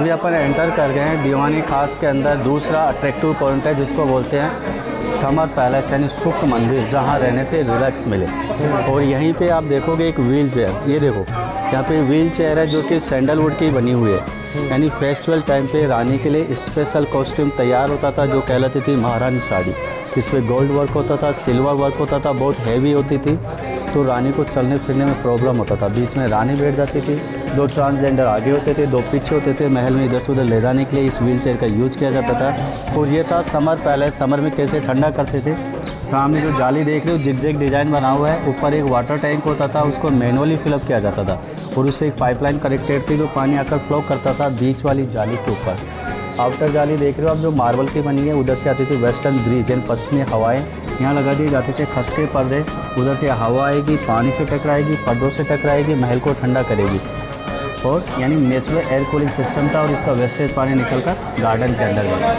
अभी अपन एंटर कर गए हैं दीवानी खास के अंदर। दूसरा अट्रैक्टिव पॉइंट है जिसको बोलते हैं समर पैलेस यानी सुख मंदिर, जहाँ रहने से रिलैक्स मिले। और यहीं पे आप देखोगे एक व्हील चेयर, ये देखो यहाँ पे व्हील चेयर है जो कि सैंडलवुड की बनी हुई है। यानी फेस्टिवल टाइम पे रानी के लिए स्पेशल कॉस्ट्यूम तैयार होता था जो कहलाती थी महारानी साड़ी। इस पर गोल्ड वर्क होता था, सिल्वर वर्क होता था, बहुत हैवी होती थी, तो रानी को चलने फिरने में प्रॉब्लम होता था। बीच में रानी बैठ जाती थी, 2 ट्रांसजेंडर आगे होते थे, 2 पीछे होते थे। महल में इधर से उधर ले जाने के लिए इस व्हील चेयर का यूज किया जाता था। और ये था समर पैलेस। समर में कैसे ठंडा करते थे। सामने जो जाली देख रहे हो जिग-जैग डिज़ाइन बना हुआ है, ऊपर एक वाटर टैंक होता था, उसको मैनुअली फिलअप किया जाता था और उससे एक पाइपलाइन कनेक्टेड थी जो पानी आकर फ्लो करता था बीच वाली जाली के ऊपर। आउटर जाली देख रहे हो आप जो मार्बल की बनी है, उधर से आती थी वेस्टर्न ब्रीज यानी पश्चिमी हवाएं, यहाँ लगा दिए जाते थे खसके पर्दे। उधर से हवा आएगी, पानी से टकराएगी, पर्दों से टकराएगी, महल को ठंडा करेगी। और यानी नेचुरल एयर कूलिंग सिस्टम था और इसका वेस्टेज पानी निकलकर गार्डन के अंदर गया।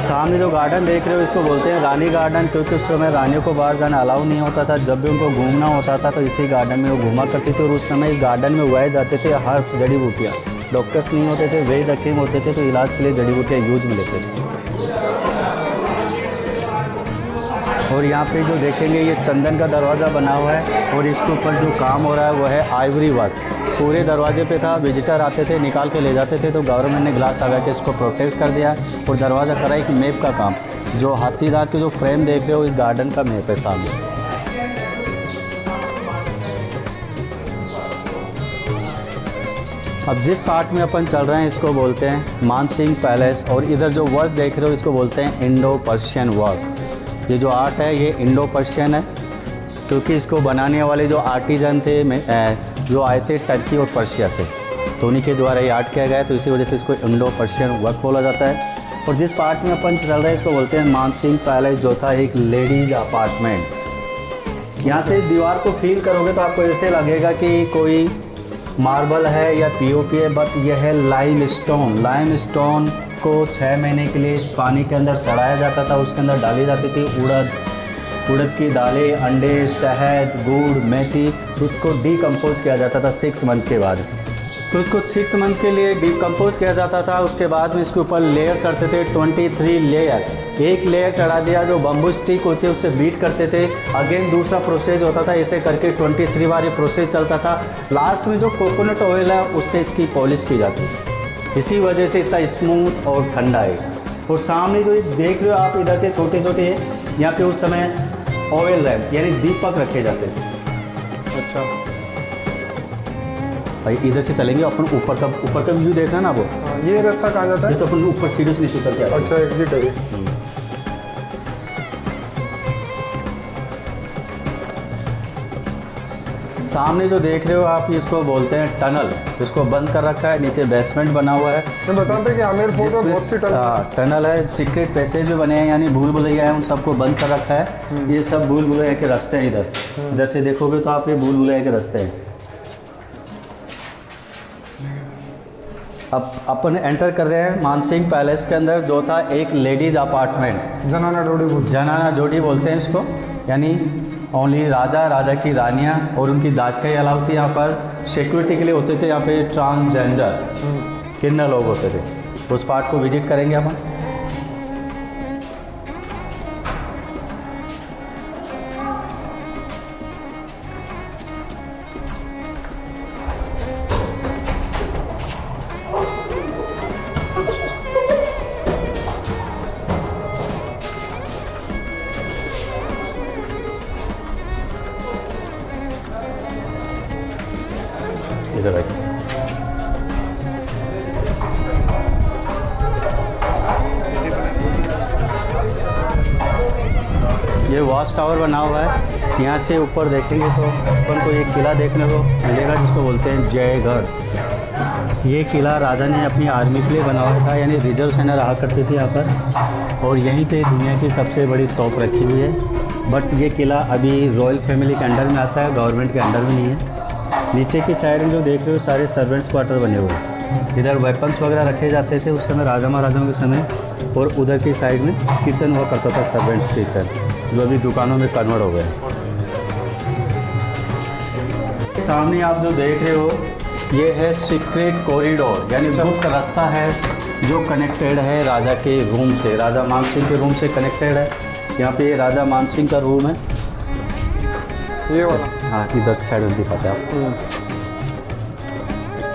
सामने जो गार्डन देख रहे हो इसको बोलते हैं रानी गार्डन, क्योंकि उस समय रानियों को बाहर जाना अलाउ नहीं होता था। जब भी उनको घूमना होता था तो इसी गार्डन में वो घूमा करती थी। और उस समय इस गार्डन में उगाए जाते थे हर्ब्स, जड़ी बूटियाँ। डॉक्टर्स नहीं होते थे, वैद्य हकीम होते थे, तो इलाज के लिए जड़ी बूटियाँ यूज में लेते थे। और यहाँ पे जो देखेंगे ये चंदन का दरवाज़ा बना हुआ है और इसके ऊपर जो काम हो रहा है वो है आइवरी वर्क। पूरे दरवाजे पे था, विजिटर आते थे निकाल के ले जाते थे, तो गवर्नमेंट ने ग्लास लगा के इसको प्रोटेक्ट कर दिया और दरवाज़ा करा एक मैप का काम। जो हाथी दांत के जो फ्रेम देख रहे हो इस गार्डन का मैप है सामने। अब जिस पार्ट में अपन चल रहे हैं इसको बोलते हैं मानसिंह पैलेस। और इधर जो वर्क देख रहे हो इसको बोलते हैं इंडो पर्शियन वर्क। ये जो आर्ट है ये इंडो पर्शियन है, क्योंकि इसको बनाने वाले जो आर्टिजन थे जो आए थे टर्की और पर्शिया से, तो उन्हीं के द्वारा ये आर्ट किया गया है, तो इसी वजह से इसको इंडो पर्शियन वर्क बोला जाता है। और जिस पार्ट में अपन चल रहे हैं इसको बोलते हैं मानसिंह पैलेस, जो था एक लेडीज अपार्टमेंट। यहाँ से इस दीवार को फील करोगे तो आपको ऐसे लगेगा कि कोई मार्बल है या पीओपी है, बट यह है लाइमस्टोन। लाइमस्टोन को 6 महीने के लिए इस पानी के अंदर सड़ाया जाता था, उसके अंदर डाली जाती थी उड़द की दालें, अंडे, शहद, गुड़, मेथी। उसको डीकम्पोज किया जाता था 6 मंथ के बाद। तो उसको 6 मंथ के लिए डीकम्पोज किया जाता था। उसके बाद में इसके ऊपर लेयर चढ़ते थे, 23 लेयर। एक लेयर चढ़ा दिया जो बम्बू स्टिक होती है उससे बीट करते थे, अगेन दूसरा प्रोसेस होता था, ऐसे करके 23 बार ये प्रोसेस चलता था। लास्ट में जो कोकोनट ऑयल है उससे इसकी पॉलिश की जाती है, इसी वजह से इतना स्मूथ और ठंडा है। और सामने जो देख रहे हो आप इधर से छोटे छोटे यहाँ पे उस समय ऑयल लैम्प यानी दीपक रखे जाते थे। अच्छा भाई इधर से चलेंगे अपन, ऊपर का व्यू देखना ना वो। ये रास्ता कहाँ जाता है? ये तो अपन ऊपर सीढ़ी से नीचे उतर के आते हैं। अच्छा एग्जिट है ये। सामने जो देख रहे हो आप इसको बोलते हैं टनल। इसको बंद कर रखा है, नीचे बेसमेंट बना हुआ है। मैं बताता कि आमेर फोर्ट में बहुत सी टनल है, सीक्रेट पैसेज भी बने हैं, यानी भूल भुलैया है, उन सबको बंद कर रखा है। ये सब भूल भुलैया के रास्ते हैं। इधर से देखोगे तो आप ये भूल भुलैया के रास्ते हैं। अब अपन एंटर कर रहे हैं मानसिंह पैलेस के अंदर, जो था एक लेडीज अपार्टमेंट। जनाना डोडी बोलते हैं इसको, यानी ओनली राजा की रानियाँ और उनकी दासियाँ अलाउ थी। यहाँ पर सिक्योरिटी के लिए होते थे यहाँ पे ट्रांसजेंडर किन्ना लोग होते थे। उस पार्ट को विजिट करेंगे अपन। इधर आइए। ये वॉच टावर बना हुआ है। यहाँ से ऊपर देखेंगे तो अपन को एक किला देखने को मिलेगा जिसको बोलते हैं जयगढ़। ये किला राजा ने अपनी आर्मी के लिए बनाया था, यानी रिजर्व सेना रहा करती थी यहाँ पर। और यहीं पे दुनिया की सबसे बड़ी तोप रखी हुई है। बट ये किला अभी रॉयल फैमिली के अंडर में आता है, गवर्नमेंट के अंडर में नहीं है। नीचे की साइड में जो देख रहे हो सारे सर्वेंट्स क्वार्टर बने हुए हैं। इधर वेपन्स वगैरह रखे जाते थे उस समय राजा महाराजाओं के समय। और उधर की साइड में किचन हुआ करता था, सर्वेंट्स किचन, जो अभी दुकानों में कन्वर्ट हो गए। सामने आप जो देख रहे हो ये है सीक्रेट कॉरिडोर, यानी गुप्त रास्ता है जो कनेक्टेड है राजा के रूम से, राजा मानसिंह के रूम से कनेक्टेड है। यहाँ पे ये राजा मानसिंह का रूम है, ये वाला। हाँ इधर साइड में दिखाते हैं आप,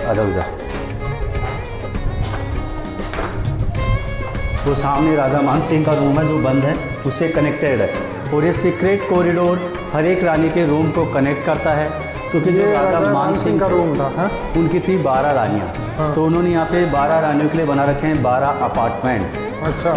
अरे उधर वो सामने राजा मानसिंह का रूम है जो बंद है, उससे कनेक्टेड है। और ये सीक्रेट कॉरिडोर हर एक रानी के रूम को कनेक्ट करता है, क्योंकि जो राजा मानसिंह का रूम था, हाँ? उनकी थी 12 रानियाँ, हाँ। तो उन्होंने यहाँ पे 12 रानियों के लिए बना रखे हैं 12 अपार्टमेंट। अच्छा,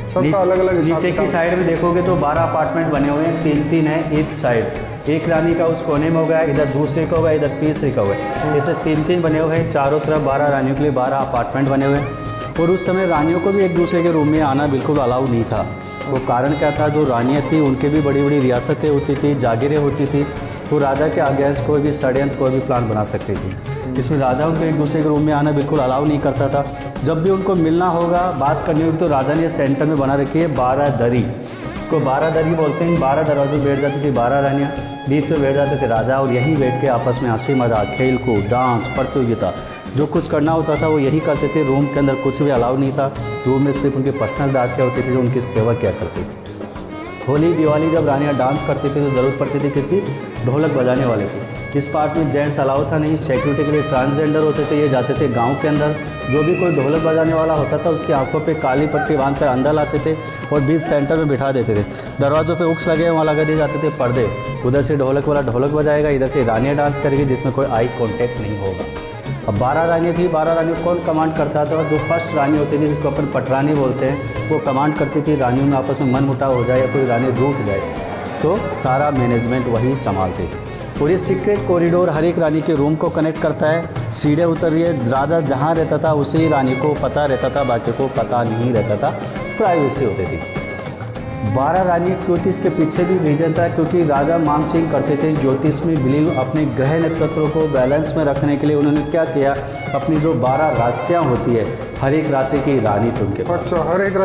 सबका अलग अलग। नीचे की साइड में देखोगे तो 12 अपार्टमेंट बने हुए हैं, 3-3 है ईच साइड। एक रानी का उस कोने में होगा, इधर दूसरे का होगा, इधर तीसरे का होगा, ऐसे 3-3 बने हुए हैं। चारों तरफ 12 रानियों के लिए 12 अपार्टमेंट बने हुए हैं। और उस समय रानियों को भी एक दूसरे के रूम में आना बिल्कुल अलाउ नहीं था। वो कारण क्या था, जो रानियाँ थी उनके भी बड़ी बड़ी रियासतें होती थी, जागीरें होती थी, वो राजा के अगेंस्ट कोई भी षड्यंत्र, कोई भी प्लान बना सकती थी। इसमें राजाओं को एक दूसरे के रूम में आना बिल्कुल अलाउ नहीं करता था। जब भी उनको मिलना होगा, बात करनी होगी, तो राजा ने सेंटर में बना रखी है 12 दरी, उसको 12 दरी बोलते हैं। 12 दरवाजों में बैठ जाती थी 12 रानियाँ, बीच में बैठ जाते थे राजा, और यहीं बैठ के आपस में हंसी मजाक, खेल कूद, डांस, प्रतियोगिता, जो कुछ करना होता था वो यही करते थे। रूम के अंदर कुछ भी अलाउ नहीं था। रूम में सिर्फ उनके पर्सनल दासियाँ होती थी जो उनकी सेवा किया करती थी। होली दिवाली जब रानियाँ डांस करती थी तो ज़रूरत पड़ती थी किसी ढोलक बजाने वाले की। इस पार्ट में जेंट्स अलाउ था नहीं, सिक्योरिटी के लिए ट्रांसजेंडर होते थे, ये जाते थे गांव के अंदर। जो भी कोई ढोलक बजाने वाला होता था उसकी आंखों पे काली पट्टी बांधकर अंदर लाते थे और बीच सेंटर में बिठा देते थे। दरवाज़ों पे उक्स लगे, वहाँ लगा दिए जाते थे पर्दे, उधर से ढोलक वाला ढोलक बजाएगा, इधर से रानियाँ डांस करेगी, जिसमें कोई आई कॉन्टैक्ट नहीं होगा। अब 12 रानियाँ थी, 12 रानियों को कौन कमांड करता था? जो फर्स्ट रानी होती थी, जिसको अपन पटरानी बोलते हैं, वो कमांड करती थी। रानियों में आपस में मनमुटाव हो जाए या कोई रानी रूठ जाए तो सारा मैनेजमेंट वही संभालती थी। और ये सीक्रेट कॉरिडोर हर एक रानी के रूम को कनेक्ट करता है। सीढ़ियाँ उतर रही है, राजा जहाँ रहता था उसी रानी को पता रहता था, बाकी को पता नहीं रहता था, प्राइवेसी होती थी। 12 रानी क्यों थी, इसके पीछे भी रीजन था, क्योंकि राजा मानसिंह करते थे ज्योतिष में बिलीव। अपने ग्रह नक्षत्रों को बैलेंस में रखने के लिए उन्होंने क्या किया, अपनी जो 12 राशियाँ होती है, हर एक राशि की रानी थी उनके पास। अच्छा, हर एक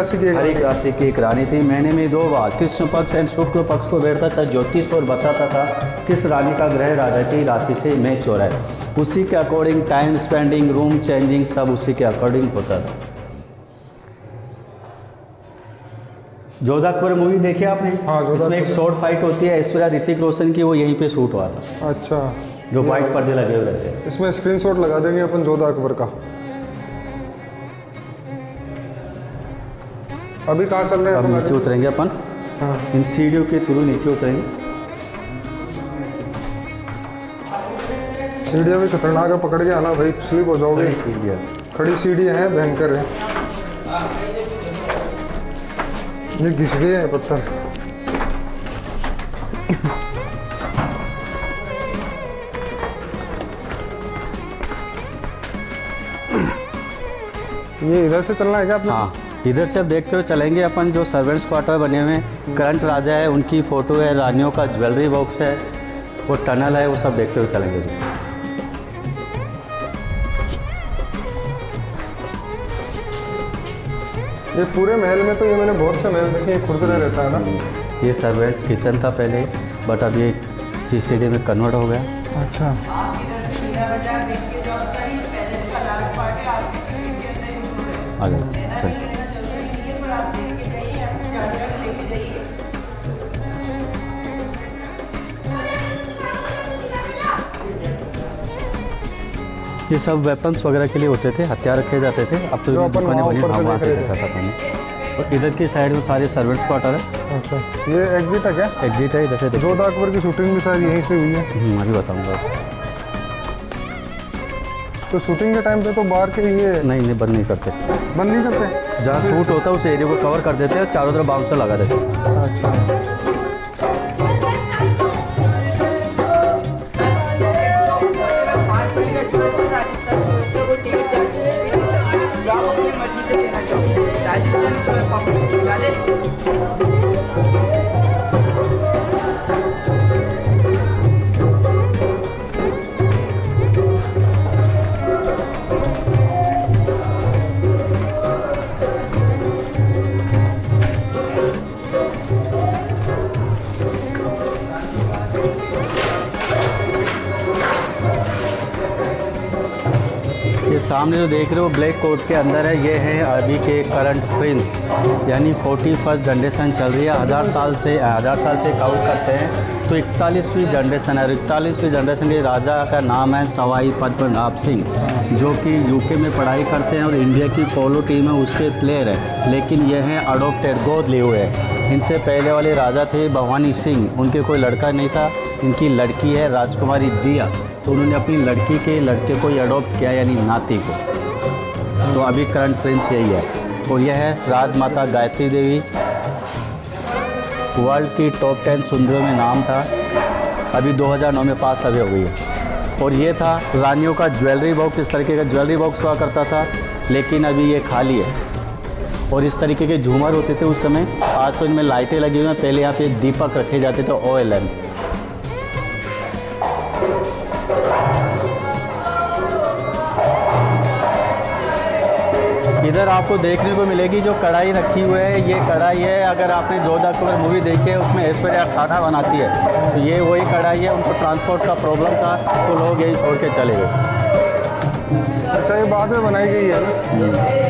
राशि की एक रानी थी। महीने में 2 बार कृष्ण पक्ष एंड शुक्ल पक्ष को बैठता था ज्योतिष और बताता था किस रानी का ग्रह राजा की राशि से मैच हो रहा है। उसी के according time spending, room changing, सब उसी के अकॉर्डिंग होता था। जोधा अकबर मूवी देखी आपने? हाँ, इसमें एक शॉर्ट फाइट होती है ऐश्वर्या ऋतिक रोशन की, वो यहीं पे शूट हुआ था। अच्छा, जो वाइट पर्दे लगे हुए रहते हैं। इसमें स्क्रीनशॉट लगा देंगे अपन जोधा अकबर का। अभी कहाँ चल रहे हैं? अब नीचे उतरेंगे अपन, हाँ। इन सीढ़ियों के थ्रू नीचे उतरेंगे। सीढ़ियाँ भी खतरनाक है, पकड़ के आना भाई, स्लिप हो जाओगे। सीढ़ियाँ खड़ी सीढ़ियाँ हैं, भयंकर है। ये घिस गए हैं पत्थर। ये इधर से चलना है क्या आपने? हाँ, इधर से अब देखते हुए चलेंगे अपन। जो सर्वेंट्स क्वार्टर बने हुए हैं, करंट राजा है, उनकी फ़ोटो है, रानियों का ज्वेलरी बॉक्स है, वो टनल है, वो सब देखते हुए चलेंगे। ये पूरे महल में तो ये मैंने बहुत से महल देखे, खुरदरा रहता है ना। ये सर्वेंट्स किचन था पहले, बट अब ये CCD में कन्वर्ट हो गया। अच्छा, आप इधर से मीना बाजार देख के जाओ, सारी पैलेस का लास्ट पार्ट है, आपके पेट के अंदर इंक्लूड है। आ जाओ, लेना चल। नहीं लेना जरूरी नहीं है, पर आप देख के जाइए, यहाँ से जानकारी लेके जाइए। ये सब वेपन्स वगैरह के लिए होते थे, हथियार रखे जाते थे। अब तो जो अपन दुकानें वहाँ बनी, ऊपर से वहाँ से देख देखा रहे था मैंने। और इधर की साइड में सारे सर्वेंट्स क्वार्टर है। अच्छा, ये एग्जिट है क्या? एग्जिट है, इधर से देखो। जोधा अकबर की शूटिंग भी शायद यहीं से हुई है। अभी बताऊँगा। तो शूटिंग के टाइम पे तो बाहर के ये नहीं, बंद नहीं करते। बंद नहीं करते? जहाँ शूट होता है उस एरिया को कवर कर देते हैं, चारों तरफ बाउंसर लगा देते हैं। अच्छा, राजस्थानी छोले पापड़ खिला दे। सामने जो देख रहे हो ब्लैक कोट के अंदर है, ये है अभी के करंट प्रिंस, यानी 41st जनरेशन चल रही है। हज़ार साल से काउंट करते हैं तो 41वीं जनरेशन है। 41वीं जनरेशन के राजा का नाम है सवाई पद्मनाभ सिंह, जो कि यूके में पढ़ाई करते हैं और इंडिया की पोलो टीम है उसके प्लेयर है, लेकिन ये हैं अडोप्टेड, गोद लिए हुए हैं। इनसे पहले वाले राजा थे भवानी सिंह, उनके कोई लड़का नहीं था, इनकी लड़की है राजकुमारी दिया, तो उन्होंने अपनी लड़की के लड़के को अडॉप्ट किया, यानी नाती को। तो अभी करंट प्रिंस यही है। और यह है राजमाता गायत्री देवी, वर्ल्ड की टॉप 10 सुंदरियों में नाम था, अभी 2009 में पास अवे हो गई है। और ये था रानियों का ज्वेलरी बॉक्स, इस तरीके का ज्वेलरी बॉक्स हुआ करता था, लेकिन अभी ये खाली है। और इस तरीके के झूमर होते थे उस समय, आज तो इनमें लाइटें लगी हुई हैं, पहले यहाँ पे दीपक रखे जाते थे, ऑयल लैम्प। इधर आपको देखने को मिलेगी जो कढ़ाई रखी हुई है, ये कढ़ाई है, अगर आपने 14 अक्टूबर मूवी देखी है उसमें ऐश्वर्या खाना बनाती है, तो ये वही कढ़ाई है। उनको ट्रांसपोर्ट का प्रॉब्लम था तो लोग यही छोड़ के चले गए। अच्छा, ये बाद में बनाई गई है ना?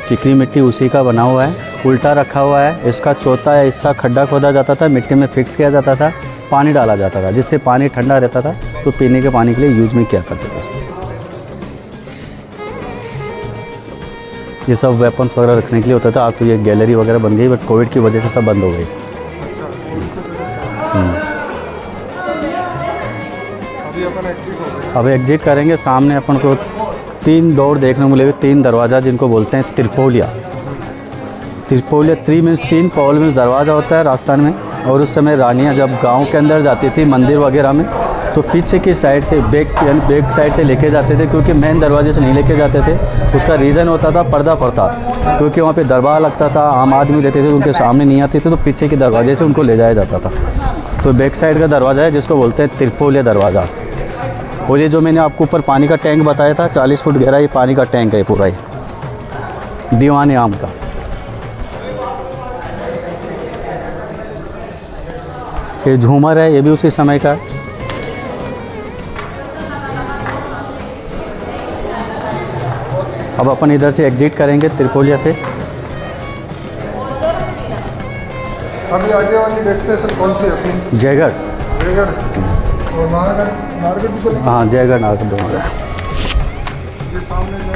चिकनी मिट्टी उसी का बना हुआ है, उल्टा रखा हुआ है। इसका चौथा हिस्सा खड्डा खोदा जाता था, मिट्टी में फिक्स किया जाता था, पानी डाला जाता था, जिससे पानी ठंडा रहता था, तो पीने के पानी के लिए यूज़ में किया करते थे उसको। ये सब वेपन्स वगैरह रखने के लिए होता था। आज तो ये गैलरी वगैरह बन गई, बट कोविड की वजह से सब बंद हो गई। अब एग्जिट करेंगे, सामने अपन को 3 डोर देखने को मिलेगा, 3 दरवाज़ा, जिनको बोलते हैं Tripolia. Tripolia 3 means 3, Paul means दरवाज़ा होता है राजस्थान में। और उस समय रानियाँ जब गांव के अंदर जाती थी मंदिर वगैरह में, तो पीछे की साइड से बैक साइड से लेके जाते थे, क्योंकि मेन दरवाजे से नहीं लेके जाते थे। उसका रीज़न होता था पर्दा पड़ता, क्योंकि वहाँ पे दरबार लगता था, आम आदमी रहते थे, उनके सामने नहीं आते थे, तो पीछे के दरवाजे से उनको ले जाया जाता था। तो बैक साइड का दरवाज़ा है जिसको बोलते हैं त्रिपोलिया दरवाज़ा। और ये जो मैंने आपको ऊपर पानी का टैंक बताया था, 40 फुट गहरा ये पानी का टैंक है पूरा ही, दीवाने आम का। ये झूमर है, ये भी उसी समय का है। अब अपन इधर से एग्जिट करेंगे त्रिपोलिया से। अभी आगे वाली डेस्टिनेशन कौन सी है अपनी? जयगढ़। जयगढ़ और नाहरगढ़ भी चलेंगे? हाँ, जयगढ़ नाहरगढ़ दोनों है। ये सामने जो